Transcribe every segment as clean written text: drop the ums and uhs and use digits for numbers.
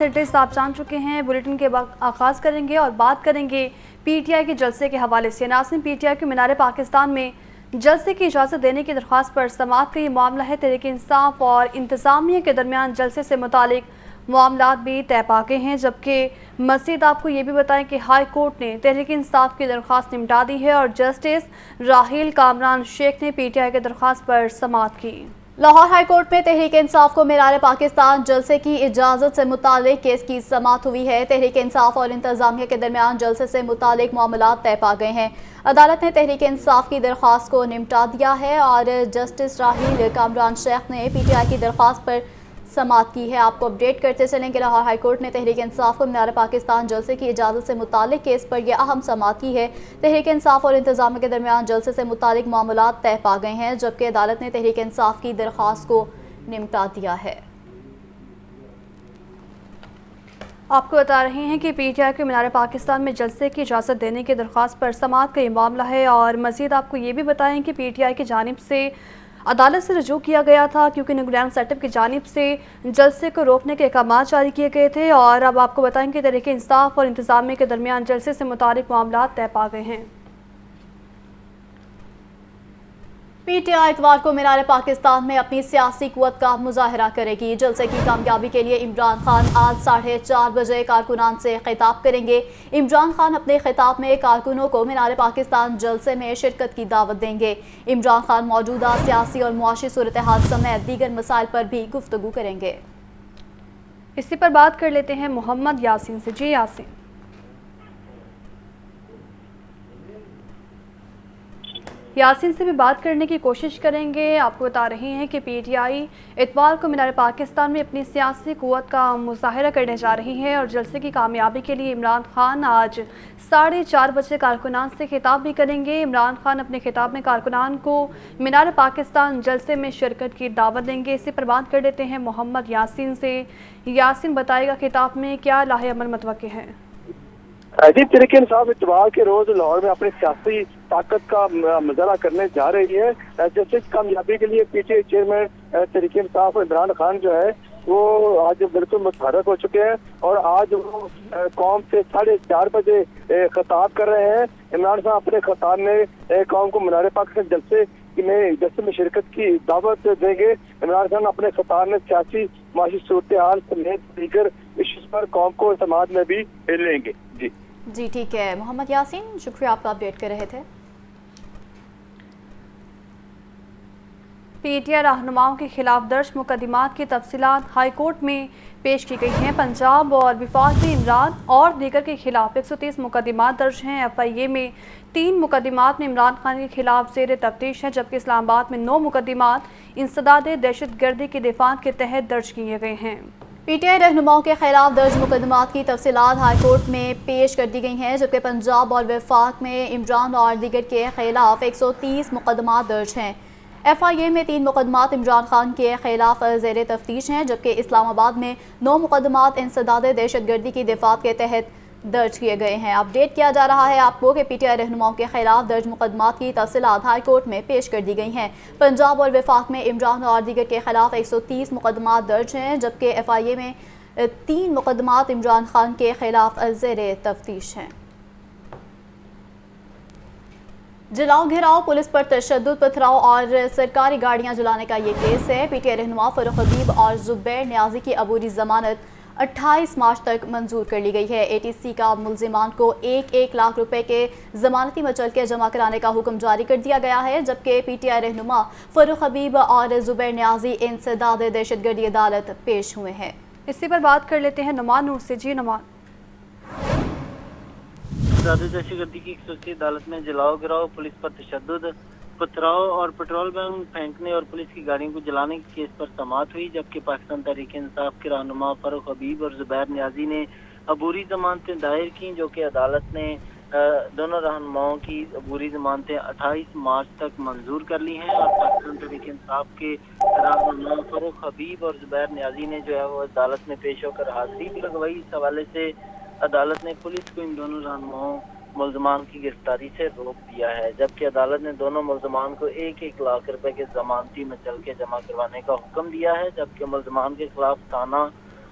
سیٹلسٹ آپ جان چکے ہیں، بلیٹن کے آغاز کریں گے اور بات کریں گے پی ٹی آئی کے جلسے کے حوالے سے۔ ناظرین، پی ٹی آئی کے مینار پاکستان میں جلسے کی اجازت دینے کی درخواست پر سماعت کا یہ معاملہ ہے۔ تحریک انصاف اور انتظامیہ کے درمیان جلسے سے متعلق معاملات بھی طے پا گئے ہیں، جبکہ مزید آپ کو یہ بھی بتائیں کہ ہائی کورٹ نے تحریک انصاف کی درخواست نمٹا دی ہے اور جسٹس راحیل کامران شیخ نے پی ٹی آئی کی درخواست پر سماعت کی۔ لاہور ہائی کورٹ میں تحریک انصاف کو مینار پاکستان جلسے کی اجازت سے متعلق کیس کی سماعت ہوئی ہے۔ تحریک انصاف اور انتظامیہ کے درمیان جلسے سے متعلق معاملات طے پا گئے ہیں۔ عدالت نے تحریک انصاف کی درخواست کو نمٹا دیا ہے اور جسٹس راحیل کامران شیخ نے پی ٹی آئی کی درخواست پر سماعت کی ہے۔ آپ کو اپڈیٹ کرتے چلیں کہ لاہور ہائی کورٹ نے تحریک انصاف کو مینار پاکستان جلسے کی اجازت سے متعلق کیس پر یہ اہم سماعت کی ہے۔ تحریک انصاف اور انتظامیہ کے درمیان جلسے سے متعلق معاملات طے پا گئے ہیں، جبکہ عدالت نے تحریک انصاف کی درخواست کو نمٹا دیا ہے۔ آپ کو بتا رہے ہیں کہ پی ٹی آئی کے مینار پاکستان میں جلسے کی اجازت دینے کی درخواست پر سماعت کا یہ معاملہ ہے، اور مزید آپ کو یہ بھی بتائیں کہ پی ٹی آئی کی جانب سے عدالت سے رجوع کیا گیا تھا، کیونکہ نگران سیٹ اپ کی جانب سے جلسے کو روکنے کے احکامات جاری کیے گئے تھے۔ اور اب آپ کو بتائیں کہ تحریک انصاف اور انتظامیہ کے درمیان جلسے سے متعلق معاملات طے پا گئے ہیں۔ پی ٹی آئی اتوار کو مینار پاکستان میں اپنی سیاسی قوت کا مظاہرہ کرے گی۔ جلسے کی کامیابی کے لیے عمران خان آج 4:30 بجے کارکنان سے خطاب کریں گے۔ عمران خان اپنے خطاب میں کارکنوں کو مینار پاکستان جلسے میں شرکت کی دعوت دیں گے۔ عمران خان موجودہ سیاسی اور معاشی صورتحال سمیت دیگر مسائل پر بھی گفتگو کریں گے۔ اسی پر بات کر لیتے ہیں محمد یاسین سے۔ جی یاسین، یاسین سے بھی بات کرنے کی کوشش کریں گے۔ آپ کو بتا رہے ہیں کہ پی ٹی آئی اتوار کو مینار پاکستان میں اپنی سیاسی قوت کا مظاہرہ کرنے جا رہی ہے، اور جلسے کی کامیابی کے لیے عمران خان آج 4:30 بجے کارکنان سے خطاب بھی کریں گے۔ عمران خان اپنے خطاب میں کارکنان کو مینار پاکستان جلسے میں شرکت کی دعوت دیں گے۔ اسی پر بات کر لیتے ہیں محمد یاسین سے۔ یاسین، بتائے گا خطاب میں کیا لاہے عمل متوقع ہے؟ جی، تحریک انصاف اتوار کے روز لاہور میں اپنی سیاسی طاقت کا مظاہرہ کرنے جا رہی ہے۔ جلسے کی کامیابی کے لیے P T I chairman Tehreek Insaf Imran Khan جو ہے وہ آج بالکل متحرک ہو چکے ہیں، اور آج وہ قوم سے 4:30 بجے خطاب کر رہے ہیں۔ عمران خان اپنے خطاب میں قوم کو مینار پاکستان جلسے میں شرکت کی دعوت دیں گے۔ عمران خان اپنے خطاب میں سیاسی معاشی صورتحال سمیت دیگر ایشوز پر قوم کو سماعت میں بھی لیں گے۔ جی ٹھیک ہے محمد یاسین، شکریہ، آپ کا اپڈیٹ کر رہے تھے۔ پی ٹی آئی رہنماؤں کے خلاف درج مقدمات کی تفصیلات ہائی کورٹ میں پیش کی گئی ہیں۔ پنجاب اور وفاق میں عمران اور دیگر کے خلاف 130 مقدمات درج ہیں۔ ایف آئی اے میں 3 مقدمات میں عمران خان کے خلاف زیر تفتیش ہیں، جبکہ اسلام آباد میں 9 مقدمات انسداد دہشت گردی کی دفعات کے تحت درج کیے گئے ہیں۔ پی ٹی آئی رہنماؤں کے خلاف درج مقدمات کی تفصیلات ہائی کورٹ میں پیش کر دی گئی ہیں، جبکہ پنجاب اور وفاق میں عمران اور دیگر کے خلاف 130 مقدمات درج ہیں۔ ایف آئی اے میں 3 مقدمات عمران خان کے خلاف زیر تفتیش ہیں، جبکہ اسلام آباد میں 9 مقدمات انسداد دہشت گردی کی دفعات کے تحت درج کیے گئے ہیں۔ اپڈیٹ کیا جا رہا ہے آپ کو کہ پی ٹی آئی رہنماؤں کے خلاف درج مقدمات کی تفصیلات ہائی کورٹ میں پیش کر دی گئی ہیں۔ پنجاب اور وفاق میں عمران اور دیگر کے خلاف 130 مقدمات درج ہیں، جبکہ ایف آئی اے میں 3 مقدمات عمران خان کے خلاف زیر تفتیش ہیں۔ جلاؤ گھراؤ، پولیس پر تشدد، پتھراؤ اور سرکاری گاڑیاں جلانے کا یہ کیس ہے۔ پی ٹی آئی رہنما فاروق حبیب اور زبیر نیازی کی عبوری ضمانت 28 مارچ تک منظور کر لی گئی ہے۔ اے ٹی سی کا ملزمان کو 1 لاکھ روپے کے ضمانتی مچلکے جمع کرانے کا حکم جاری کر دیا گیا ہے، جبکہ پی ٹی آئی رہنما فاروق حبیب اور زبیر نیازی انسداد دہشت گردی عدالت پیش ہوئے ہیں۔ اسی پر بات کر لیتے ہیں نعمان نور سے۔ جی نعمان، انسداد دہشت گردی کی خصوصی عدالت میں جلاؤ گراؤ، پولیس پر تشدد، پتھراؤ اور پیٹرول بم پھینکنے اور پولیس کی گاڑیوں کو جلانے کے کیس پر سماعت ہوئی، جبکہ پاکستان تحریک انصاف کے رہنما فاروق حبیب اور زبیر نیازی نے عبوری ضمانتیں دائر کیں، جو کہ عدالت نے دونوں رہنماؤں کی عبوری ضمانتیں 28 مارچ تک منظور کر لی ہیں۔ اور پاکستان تحریک انصاف کے رہنما فاروق حبیب اور زبیر نیازی نے جو ہے وہ عدالت میں پیش ہو کر حاضری بھی لگوائی۔ اس حوالے سے عدالت نے پولیس کو ان دونوں رہنماؤں ملزمان کی گرفتاری سے روک دیا ہے، جبکہ عدالت نے دونوں ملزمان کو 1 لاکھ روپے کے ضمانتی مچلکے جمع کروانے کا حکم دیا ہے، جبکہ ملزمان کے خلاف تھانہ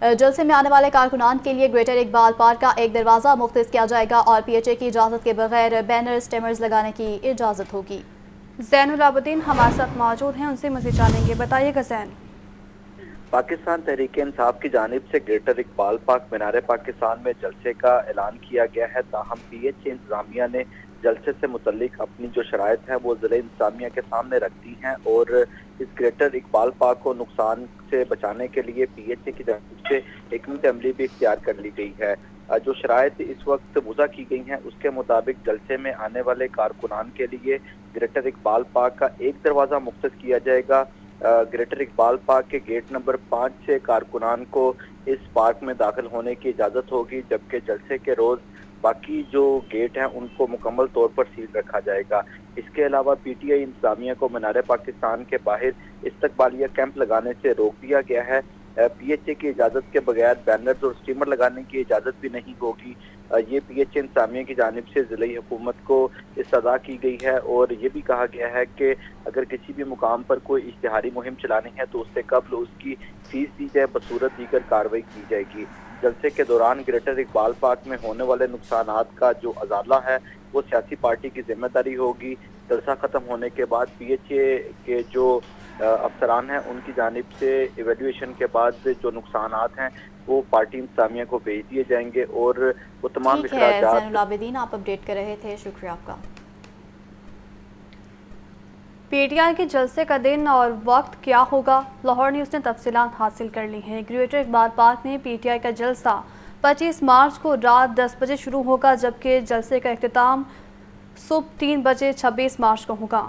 جلسے میں آنے والے کارکنان کے لیے گریٹر اقبال پارک کا ایک دروازہ مختص کیا جائے گا اور پی ایچ اے کی اجازت کے بغیر بینر سٹیمرز لگانے کی اجازت ہوگی۔ زین العابدین ہمارے ساتھ موجود ہیں، ان سے مزید جانیں گے، بتائیے گا زین۔ پاکستان تحریک انصاف کی جانب سے گریٹر اقبال پارک مینار پاکستان میں جلسے کا اعلان کیا گیا ہے، تاہم پی ایچ اے انتظامیہ نے جلسے سے متعلق اپنی جو شرائط ہیں وہ ضلع انتظامیہ کے سامنے رکھ دی ہیں اور اس گریٹر اقبال پارک کو نقصان سے بچانے کے لیے پی ایچ اے کی جانب سے حکمت عملی بھی اختیار کر لی گئی ہے۔ جو شرائط اس وقت وضع کی گئی ہیں اس کے مطابق جلسے میں آنے والے کارکنان کے لیے گریٹر اقبال پارک کا ایک دروازہ مختص کیا جائے گا۔ گریٹر اقبال پارک کے گیٹ نمبر 5 سے کارکنان کو اس پارک میں داخل ہونے کی اجازت ہوگی، جبکہ جلسے کے روز باقی جو گیٹ ہیں ان کو مکمل طور پر سیل رکھا جائے گا۔ اس کے علاوہ پی ٹی آئی انتظامیہ کو مینار پاکستان کے باہر استقبالیہ کیمپ لگانے سے روک دیا گیا ہے۔ پی ایچ اے کی اجازت کے بغیر بینرز اور سٹیمر لگانے کی اجازت بھی نہیں ہوگی۔ یہ پی ایچ اے انتظامیہ کی جانب سے ضلعی حکومت کو استدعا کی گئی ہے اور یہ بھی کہا گیا ہے کہ اگر کسی بھی مقام پر کوئی اشتہاری مہم چلانی ہے تو اس سے قبل اس کی فیس دی جائے، بصورت دیگر کارروائی کی جائے گی۔ جلسے کے دوران گریٹر اقبال پارک میں ہونے والے نقصانات کا جو ازالہ ہے وہ سیاسی پارٹی کی ذمہ داری ہوگی۔ جلسہ ختم ہونے کے بعد پی ایچ اے کے جو افسران ہیں ان کی جانب سے ایویلیویشن کے بعد جو نقصانات ہیں وہ پارٹی انتظامیہ کو بھیج دیے جائیں گے اور وہ تمام اخراجات۔ زین العابدین آپ اپڈیٹ کر رہے تھے، شکریہ آپ کا۔ پی ٹی آئی کے جلسے کا دن اور وقت کیا ہوگا؟ لاہور نیوز نے تفصیلات حاصل کر لی ہیں۔ گریٹر اقبال پارک میں پی ٹی آئی کا جلسہ 25 مارچ کو رات 10 بجے شروع ہوگا، جبکہ جلسے کا اختتام صبح 3 بجے 26 مارچ کو ہوگا۔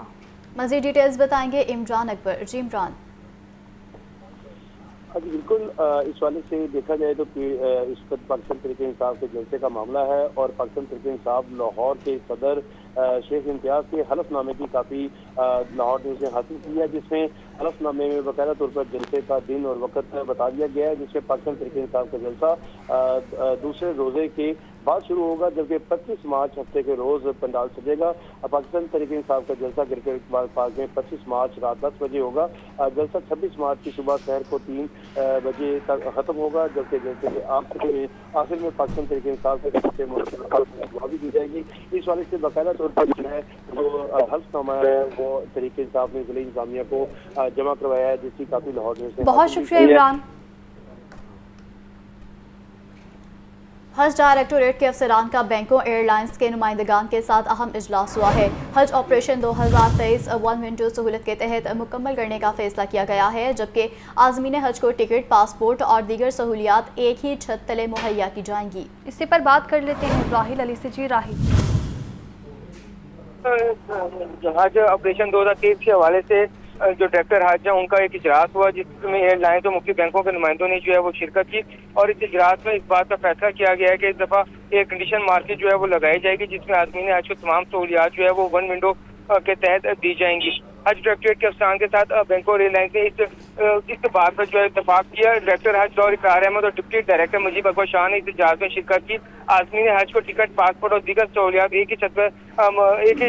مزید ڈیٹیلز بتائیں گے عمران اکبر۔ جی عمران۔ بالکل، اس والے سے دیکھا جائے تو اس وقت پاکستان تحریک انصاف کے جلسے کا معاملہ ہے اور پاکستان تحریک انصاف لاہور کے صدر شیخ امتیاز کے حلف نامے کی کاپی لاہور نیوز نے حاصل کی ہے، جس میں حلف نامے میں باقاعدہ طور پر جلسے کا دن اور وقت بتا دیا گیا ہے، جس میں پاکستان تحریک انصاف کا جلسہ دوسرے روزے کے بعد شروع ہوگا، جبکہ 25 مارچ ہفتے کے روز پنڈال سجے گا۔ پاکستان تحریک انصاف کا جلسہ گریٹر اقبال پارک میں 25 مارچ رات 10 بجے ہوگا۔ جلسہ 26 مارچ کی صبح شہر کو 3 بجے تک ختم ہوگا، جبکہ جلسے کے آخر میں پاکستان تحریک انصاف کے دعا بھی دی جائے گی۔ اس والے سے باقاعدہ طور پر جو ہے جو حلف نامہ ہے وہ تحریک انصاف نے ضلع انتظامیہ کو جمع کروایا ہے، جس کی کافی لاہور نیوز نے بہت شکریہ عمران۔ حج ڈائریکٹوریٹ کے افسران کا بینکوں ایئر لائنز کے نمائندگان کے ساتھ اہم اجلاس ہوا ہے۔ حج آپریشن 2023 ون ونڈو سہولت کے تحت مکمل کرنے کا فیصلہ کیا گیا ہے، جبکہ عازمین حج کو ٹکٹ، پاسپورٹ اور دیگر سہولیات ایک ہی چھت تلے مہیا کی جائیں گی۔ اسی پر بات کر لیتے ہیں راحیل علی سے۔ جی راحیل۔ حج آپریشن 2023 کے حوالے سے جو ڈائریکٹر حج ہیں ان کا ایک اجلاس ہوا، جس میں ایئر لائنز اور مختلف بینکوں کے نمائندوں نے جو ہے وہ شرکت کی اور اس اجلاس میں اس بات کا فیصلہ کیا گیا ہے کہ اس دفعہ ایئر کنڈیشن مارکیٹ جو ہے وہ لگائی جائے گی، جس میں عازمین حج کو تمام سہولیات جو ہے وہ ون ونڈو کے تحت دی جائیں گی۔ حج ڈائریکٹوریٹ کے افسران کے ساتھ بینکوں اور ایئر لائنز نے اس بات پر جو ہے اتفاق کیا۔ ڈائریکٹر حج ڈاکٹر اقرار احمد اور ڈپٹی ڈائریکٹر مجیب اکبر شاہ نے اس اجلاس میں شرکت کی۔ عازمین حج کو ٹکٹ، پاسپورٹ اور دیگر سہولیات ایک ہی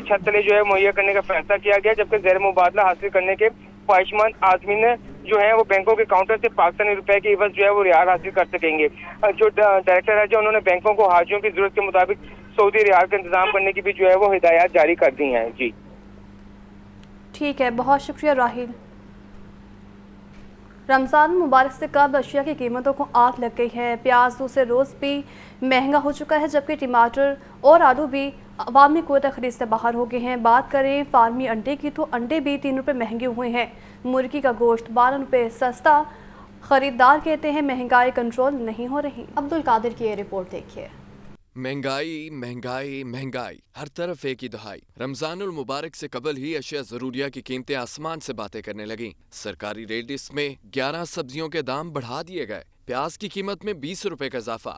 چھت تلے جو ہے مہیا کرنے کا فیصلہ کیا گیا، جبکہ زیر مبادلہ حاصل کرنے کے خواہشمند عازمین جو ہیں وہ بینکوں کے کاؤنٹر سے پاکستانی روپے کے عوض جو ہے وہ ریال حاصل کر سکیں گے۔ جو ڈائریکٹر ہے انہوں نے بینکوں کو حاجیوں کی ضرورت کے مطابق سعودی ریال کا انتظام کرنے کی بھی جو ہے وہ ہدایات جاری کر دی ہیں۔ جی ٹھیک ہے، بہت شکریہ راحیل۔ رمضان مبارک سے قبل اشیاء کی قیمتوں کو آگ لگ گئی ہے۔ پیاز دوسرے روز بھی مہنگا ہو چکا ہے، جبکہ ٹماٹر اور آلو بھی عوامی قوت خرید سے باہر ہو گئے ہیں۔ بات کریں فارمی انڈے کی تو انڈے بھی 3 روپے مہنگے ہوئے ہیں۔ مرغی کا گوشت 12 روپے سستا۔ خریدار کہتے ہیں مہنگائی کنٹرول نہیں ہو رہی۔ عبدالقادر کی یہ رپورٹ دیکھیے۔ مہنگائی مہنگائی مہنگائی، ہر طرف ایک ہی دہائی۔ رمضان المبارک سے قبل ہی اشیاء ضروریہ کی قیمتیں آسمان سے باتیں کرنے لگیں۔ سرکاری ریٹ لسٹ میں 11 سبزیوں کے دام بڑھا دیے گئے۔ پیاز کی قیمت میں 20 روپے کا اضافہ،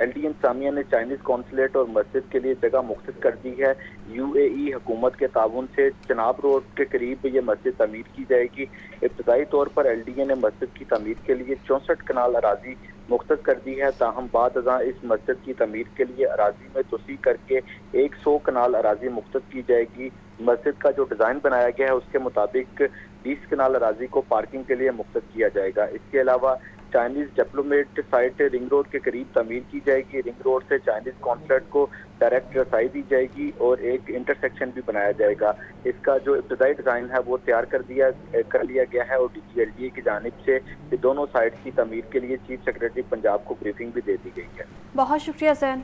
LD انتظامیہ نے چائنیز کونسلیٹ اور مسجد کے لیے جگہ مختص کر دی ہے۔ UAE حکومت کے تعاون سے چناب روڈ کے قریب یہ مسجد تعمیر کی جائے گی۔ ابتدائی طور پر LDA نے مسجد کی تعمیر کے لیے 64 کنال اراضی مختص کر دی ہے، تاہم بعد ازاں اس مسجد کی تعمیر کے لیے اراضی میں توسیع کر کے 100 کنال اراضی مختص کی جائے گی۔ مسجد کا جو ڈیزائن بنایا گیا ہے اس کے مطابق 20 کنال اراضی کو پارکنگ کے لیے مختص کیا جائے گا۔ اس کے علاوہ Chinese diplomat site ring road کے قریب تعمیر کی جائے گی۔ رنگ روڈ سے چائنیز کونسلیٹ کو ڈائریکٹ رسائی دی جائے گی اور ایک انٹرسیکشن بھی بنایا جائے گا۔ اس کا جو ابتدائی ڈیزائن ہے وہ تیار کر لیا گیا ہے اور DGLDA کی جانب سے یہ دونوں سائٹ کی تعمیر کے لیے چیف سیکرٹری پنجاب کو بریفنگ بھی دے دی گئی ہے۔ بہت شکریہ زین۔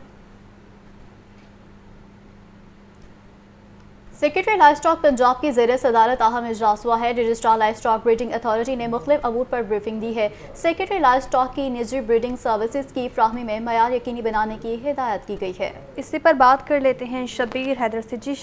سیکرٹری لائف اسٹاک پنجاب کی زیر صدارت اہم اجلاس ہوا ہے۔ Registrar life stock breeding authority نے مختلف امور پر بریفنگ دی ہے۔ سیکرٹری لائف اسٹاک کی نجی بریڈنگ سروسز کی فراہمی میں معیار یقینی بنانے کی ہدایت کی گئی ہے۔ اسی پر بات کر لیتے ہیں شبیر حیدر سے۔ جی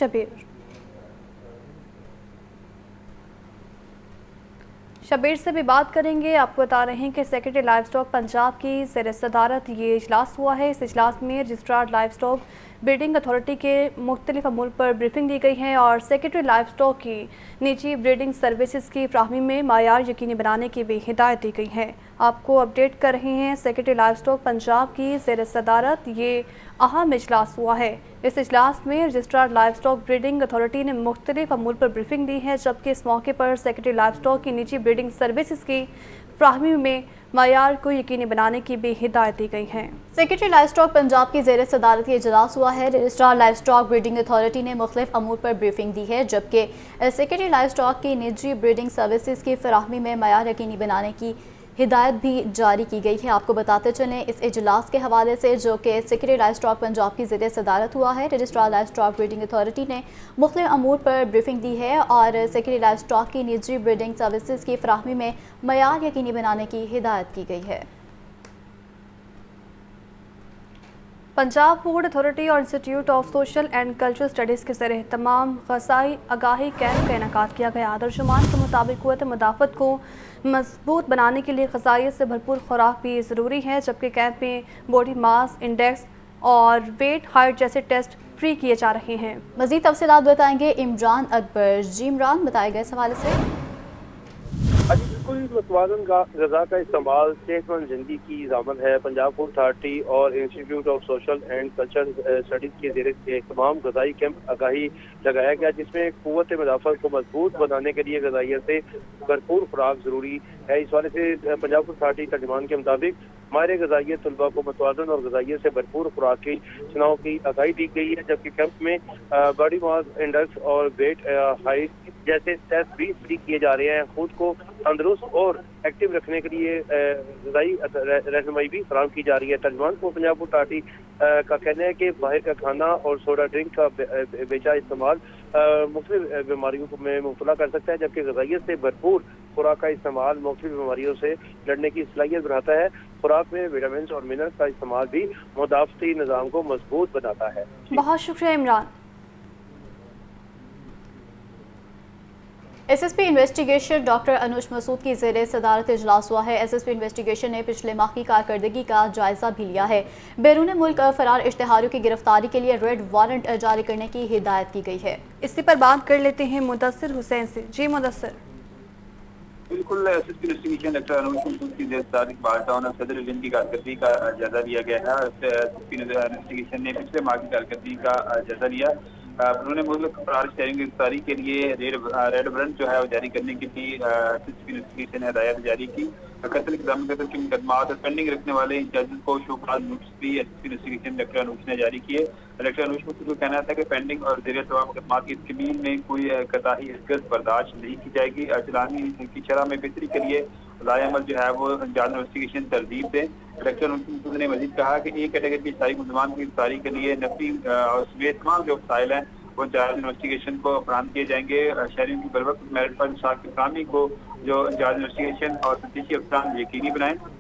شبیر سے بھی بات کریں گے۔ آپ کو بتا رہے ہیں کہ سیکرٹری لائف اسٹاک پنجاب کی زیر صدارت یہ اجلاس ہوا ہے۔ اس اجلاس میں registrar life stock breeding authority کے مختلف امور پر بریفنگ دی گئی ہے اور سیکرٹری لائف اسٹاک کی نجی بریڈنگ سروسز کی فراہمی میں معیار یقینی بنانے کی بھی ہدایت دی گئی ہے۔ آپ کو اپڈیٹ کر رہے ہیں سیکرٹری لائف اسٹاک پنجاب کی زیر صدارت یہ اہم اجلاس ہوا ہے۔ اس اجلاس میں registrar life stock breeding authority نے مختلف امور پر بریفنگ دی ہے، جبکہ اس موقع پر سیکرٹری لائف اسٹاک کی نجی بریڈنگ سروسز کی فراہمی میں معیار کو یقینی بنانے کی بھی ہدایت دی گئی ہے۔ سیکرٹری لائف اسٹاک پنجاب کی زیر صدارت یہ اجلاس ہوا ہے۔ Registrar life stock breeding authority نے مختلف امور پر بریفنگ دی ہے، جبکہ سیکرٹری لائف اسٹاک کی نجی بریڈنگ سروسز کی فراہمی میں معیار یقینی بنانے کی ہدایت بھی جاری کی گئی ہے۔ آپ کو بتاتے چلیں اس اجلاس کے حوالے سے جو کہ سیکرٹری لائف اسٹاک پنجاب کی زیر صدارت ہوا ہے، registrar life stock breeding authority نے مختلف امور پر بریفنگ دی ہے اور سیکرٹری لائف اسٹاک کی نجی بریڈنگ سروسز کی فراہمی میں معیار یقینی بنانے کی ہدایت کی گئی ہے۔ پنجاب فوڈ اتھارٹی اور institute of social and cultural studies کے زیر اہتمام غذائی آگاہی کیمپ کا انعقاد کیا گیا۔ ترجمان کے مطابق قوت مدافعت کو مضبوط بنانے کے لیے غذائیت سے بھرپور خوراک بھی ضروری ہے، جبکہ کیمپ میں باڈی ماس انڈیکس اور ویٹ ہائٹ جیسے ٹیسٹ فری کیے جا رہے ہیں۔ مزید تفصیلات بتائیں گے عمران اکبر۔ جی عمران، بتائے گئے اس حوالے سے۔ بالکل متوازن غذا کا استعمال صحت مند زندگی کی ضامن ہے۔ پنجاب فوڈ اتھارٹی اور institute of social and cultural studies کے زیر اہتمام غذائی کیمپ آگاہی لگایا گیا، جس میں قوت مدافعت کو مضبوط بنانے کے لیے غذائیت سے بھرپور خوراک ضروری ہے۔ اس حوالے سے پنجاب فوڈ اتھارٹی ترجمان کے مطابق ماہر غذائیت طلباء کو متوازن اور غذائیت سے بھرپور خوراک کی چناؤ کی آگاہی دی گئی ہے، جبکہ کیمپ میں باڈی ماس انڈیکس اور ویٹ ہائٹ جیسے ٹیسٹ بھی فری کیے جا رہے ہیں۔ خود کو تندرست اور ایکٹیو رکھنے کے لیے غذائی رہنمائی بھی فراہم کی جا رہی ہے۔ ترجمان کو پنجاب فوڈ اتھارٹی کا کہنا ہے کہ باہر کا کھانا اور سوڈا ڈرنک کا بیجا استعمال مختلف بیماریوں میں مبتلا کر سکتا ہے، جبکہ غذائیت سے بھرپور خوراک کا استعمال مختلف بیماریوں سے لڑنے کی صلاحیت بڑھاتا ہے۔ خوراک میں وٹامنس اور منرلز کا استعمال بھی مدافعتی نظام کو مضبوط بناتا ہے۔ بہت شکریہ Imran. S S P investigation doctor Anoush Masood کی زیر صدارت اجلاس ہوا ہے۔ ایس ایس پی انویسٹیگیشن نے پچھلے ماہ کی کارکردگی کا جائزہ بھی لیا ہے۔ بیرون ملک فرار اشتہاریوں کی گرفتاری کے لیے ریڈ وارنٹ جاری کرنے کی ہدایت کی گئی ہے۔ اسی پر بات کر لیتے ہیں مدثر حسین سے۔ جی مدثر۔ بالکل S S P investigation doctor Anoush Masood کی زیر صدارت بارٹاؤن اور صدر الہند کی کارکردگی کا جائزہ لیا گیا ہے۔ ایس ایس پی انویسٹیگیشن نے پچھلے ماہ کی کارکردگی کا جائزہ لیا۔ انہوں نے ملک فرار اشتہاریوں کی گرفتاری کے لیے ریڈ وارنٹ جو ہے وہ جاری کرنے کی بھی ایس ایس پی انویسٹیگیشن نے ہدایت جاری کی۔ قتل اقدام قتل کے مقدمات اور پینڈنگ رکھنے والے ججز کو شو کاز نوٹس بھی S S P investigation doctor Anoush نے جاری کیے۔ ڈاکٹر انوش مسعود کا کہنا تھا کہ پینڈنگ اور زیر التوا مقدمات کی تکمیل میں کوئی قطعی ہرگز برداشت نہیں کی جائے گی۔ چلانی کی شرح میں بہتری کے لیے لائے عمل جو ہے وہ انجام انویسٹیگیشن ترتیب دیں۔ ڈاکٹر انوش مسعود نے مزید کہا کہ ایک کیٹیگری کی ساری ملزمان کی گرفتاری کے لیے نفی اور سمیت تمام جو وسائل ہیں وہ انجام انویسٹیگیشن کو فراہم کیے جائیں گے۔ شہریوں کی بروقت میرٹ پر انصاف کی فراہمی کو جو انجام انویسٹیگیشن اور تفتیشی افسران یقینی بنائیں۔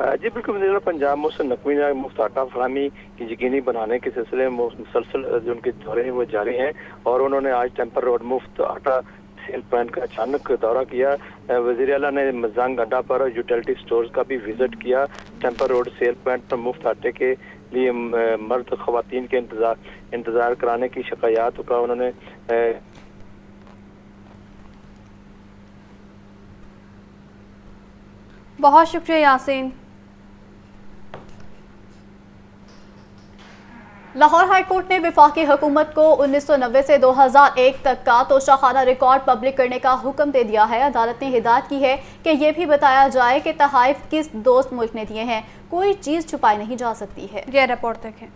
جی بالکل، وزیر پنجاب محسن نقوی نے مفت آٹا فراہمی کی یقینی بنانے کے سلسلے میں مسلسل جو ان کے دورے ہیں وہ جاری ہیں، اور انہوں نے آج ٹیمپر روڈ مفت آٹا سیل پوائنٹ کا اچانک دورہ کیا۔ وزیر اعلیٰ نے مزانگ اڈا پر یوٹیلٹی سٹورز کا بھی وزٹ کیا۔ ٹیمپر روڈ سیل پوائنٹ پر مفت آٹے کے لیے مرد خواتین کے انتظار کرانے کی شکایات کا انہوں نے بہت شکریہ یاسین۔ لاہور ہائی کورٹ نے وفاقی حکومت کو 1990 سے 2001 تک کا توشہ خانہ ریکارڈ پبلک کرنے کا حکم دے دیا ہے۔ عدالت نے ہدایت کی ہے کہ یہ بھی بتایا جائے کہ تحائف کس دوست ملک نے دیے ہیں، کوئی چیز چھپائی نہیں جا سکتی ہے۔ یہ رپورٹ دیکھیں۔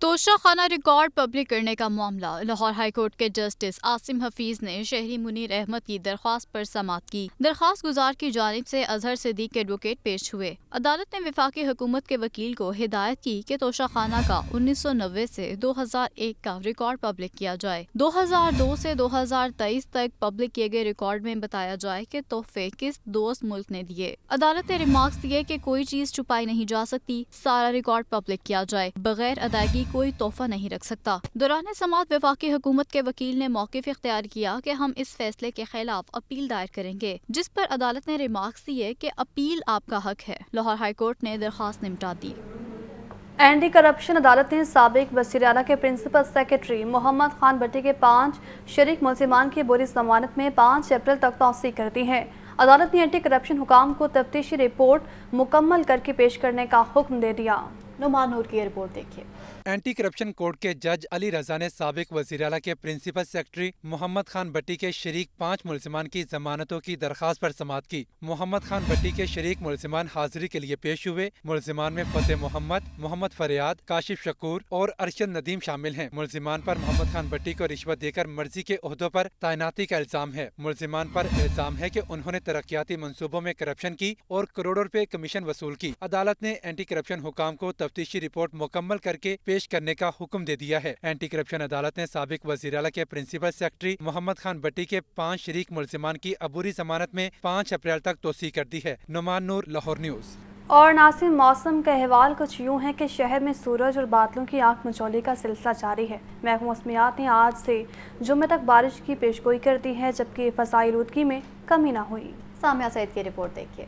توشہ خانہ ریکارڈ پبلک کرنے کا معاملہ لاہور ہائی کورٹ کے جسٹس عاصم حفیظ نے شہری منیر احمد کی درخواست پر سماعت کی۔ درخواست گزار کی جانب سے اظہر صدیق ایڈوکیٹ پیش ہوئے۔ عدالت نے وفاقی حکومت کے وکیل کو ہدایت کی کہ توشہ خانہ کا 1990 سے 2001 کا ریکارڈ پبلک کیا جائے۔ 2002 سے 2023 تک پبلک کیے گئے ریکارڈ میں بتایا جائے کہ تحفے کس دوست ملک نے دیے۔ عدالت نے ریمارکس دیے کہ کوئی چیز چھپائی نہیں جا سکتی، سارا ریکارڈ پبلک کیا جائے، بغیر ادائیگی کوئی تحفہ نہیں رکھ سکتا۔ دوران سماعت وفاقی حکومت کے وکیل نے موقف اختیار کیا کہ ہم اس فیصلے کے خلاف اپیل دائر کریں گے، جس پر عدالت نے ریمارکس دیے کہ اپیل آپ کا حق ہے۔ لاہور ہائی کورٹ نے درخواست نمٹا دی۔ اینٹی کرپشن عدالت نے سابق وزیر اعلیٰ کے پرنسپل سیکرٹری محمد خان بٹی کے 5 شریک ملزمان کی بوری ضمانت میں 5 اپریل تک توسیع کر دی ہے۔ عدالت نے اینٹی کرپشن حکام کو تفتیشی رپورٹ مکمل کر کے پیش کرنے کا حکم دے دیا۔ نعمان نور کی رپورٹ دیکھیے۔ اینٹی کرپشن کورٹ کے جج علی رضا نے سابق وزیر اعلیٰ کے پرنسپل سیکرٹری محمد خان بٹی کے شریک 5 ملزمان کی ضمانتوں کی درخواست پر سماعت کی۔ محمد خان بٹی کے شریک ملزمان حاضری کے لیے پیش ہوئے۔ ملزمان میں فتح محمد، محمد فریاد، کاشف شکور اور ارشد ندیم شامل ہیں۔ ملزمان پر محمد خان بٹی کو رشوت دے کر مرضی کے عہدوں پر تعیناتی کا الزام ہے۔ ملزمان پر الزام ہے کہ انہوں نے ترقیاتی منصوبوں میں کرپشن کی اور کروڑوں روپے کمیشن وصول کی۔ عدالت نے اینٹی کرپشن حکام کو تفتیشی رپورٹ مکمل کر کے پیش کرنے کا حکم دے دیا ہے۔ اینٹی کرپشن عدالت نے سابق وزیر اعلیٰ کے پرنسپل سیکرٹری محمد خان بٹی کے 5 شریک ملزمان کی عبوری ضمانت میں 5 اپریل تک توسیع کر دی ہے۔ نعمان نور، لاہور نیوز۔ اور ناظرین، موسم کا احوال کچھ یوں ہے کہ شہر میں سورج اور بادلوں کی آنکھ مچولی کا سلسلہ جاری ہے۔ محکمہ موسمیات نے آج سے جمعے تک بارش کی پیشگوئی کر دی ہے، جبکہ فضائی آلودگی میں کمی نہ ہوئی۔ سامیہ سعید کی رپورٹ دیکھیے۔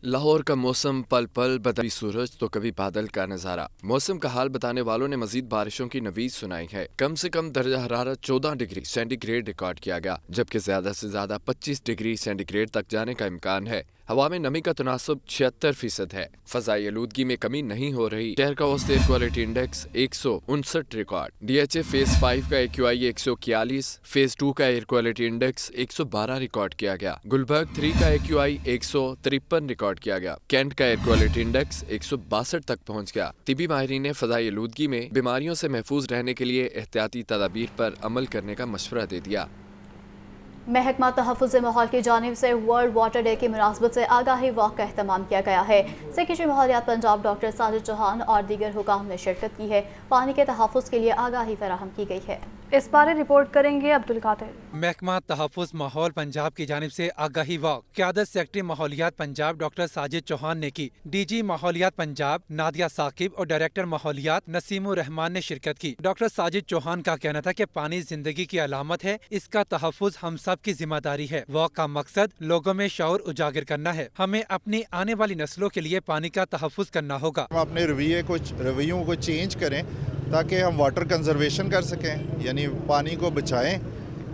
لاہور کا موسم پل پل کبھی سورج تو کبھی بادل کا نظارہ۔ موسم کا حال بتانے والوں نے مزید بارشوں کی نوید سنائی ہے۔ کم سے کم درجہ حرارت 14 ڈگری سینٹی گریڈ ریکارڈ کیا گیا، جبکہ زیادہ سے زیادہ 25 ڈگری سینٹی گریڈ تک جانے کا امکان ہے۔ ہوا میں نمی کا تناسب 76% ہے۔ فضائی آلودگی میں کمی نہیں ہو رہی۔ شہر کا اوسط ایئر کوالٹی انڈیکس 159 ریکارڈ۔ ڈی ایچ اے فیز 5 کا AQI 141، فیز 2 کا ایئر کوالٹی انڈیکس 112 ریکارڈ کیا گیا۔ گلبرگ 3 کا AQI 153 ریکارڈ کیا گیا۔ کینٹ کا ایئر کوالٹی انڈیکس 162 تک پہنچ گیا۔ طبی ماہرین نے فضائی آلودگی میں بیماریوں سے محفوظ رہنے کے لیے احتیاطی تدابیر پر عمل کرنے کا مشورہ دے دیا۔ محکمہ تحفظ ماحول کی جانب سے ورلڈ واٹر ڈے کی مناسبت سے آگاہی واک کا اہتمام کیا گیا ہے۔ سیکرٹری ماحولیات پنجاب ڈاکٹر ساجد چوہان اور دیگر حکام نے شرکت کی ہے۔ پانی کے تحفظ کے لیے آگاہی فراہم کی گئی ہے۔ اس بارے رپورٹ کریں گے عبدالقادر۔ محکمہ تحفظ ماحول پنجاب کی جانب سے آگاہی واک قیادت سیکرٹری ماحولیات پنجاب ڈاکٹر ساجد چوہان نے کی۔ ڈی جی ماحولیات پنجاب نادیہ ثاقب اور ڈائریکٹر ماحولیات نسیم الرحمان نے شرکت کی۔ ڈاکٹر ساجد چوہان کا کہنا تھا کہ پانی زندگی کی علامت ہے، اس کا تحفظ ہم سب کی ذمہ داری ہے۔ واک کا مقصد لوگوں میں شعور اجاگر کرنا ہے۔ ہمیں اپنی آنے والی نسلوں کے لیے پانی کا تحفظ کرنا ہوگا۔ ہم اپنے رویوں کو چینج کریں تاکہ ہم واٹر کنزرویشن کر سکیں، یعنی پانی کو بچائیں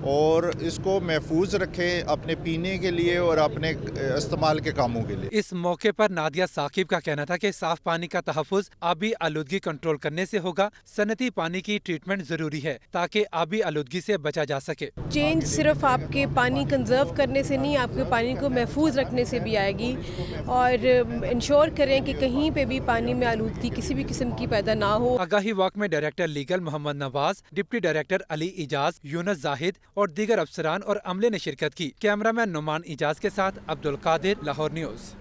اور اس کو محفوظ رکھیں اپنے پینے کے لیے اور اپنے استعمال کے کاموں کے لیے۔ اس موقع پر نادیہ ثاقب کا کہنا تھا کہ صاف پانی کا تحفظ آبی آلودگی کنٹرول کرنے سے ہوگا۔ صنعتی پانی کی ٹریٹمنٹ ضروری ہے تاکہ آبی آلودگی سے بچا جا سکے۔ چینج صرف آپ کے پانی کنزرو کرنے سے نہیں، آپ کے پانی کو محفوظ رکھنے سے بھی آئے گی، اور انشور کریں کہ کہیں پہ بھی پانی میں آلودگی کسی بھی قسم کی پیدا نہ ہو۔ آگاہی واک میں ڈائریکٹر لیگل محمد نواز، ڈپٹی ڈائریکٹر علی اجاز، یونس زاہد اور دیگر افسران اور عملے نے شرکت کی۔ کیمرہ مین نعمان اجاز کے ساتھ عبدالقادر، لاہور نیوز۔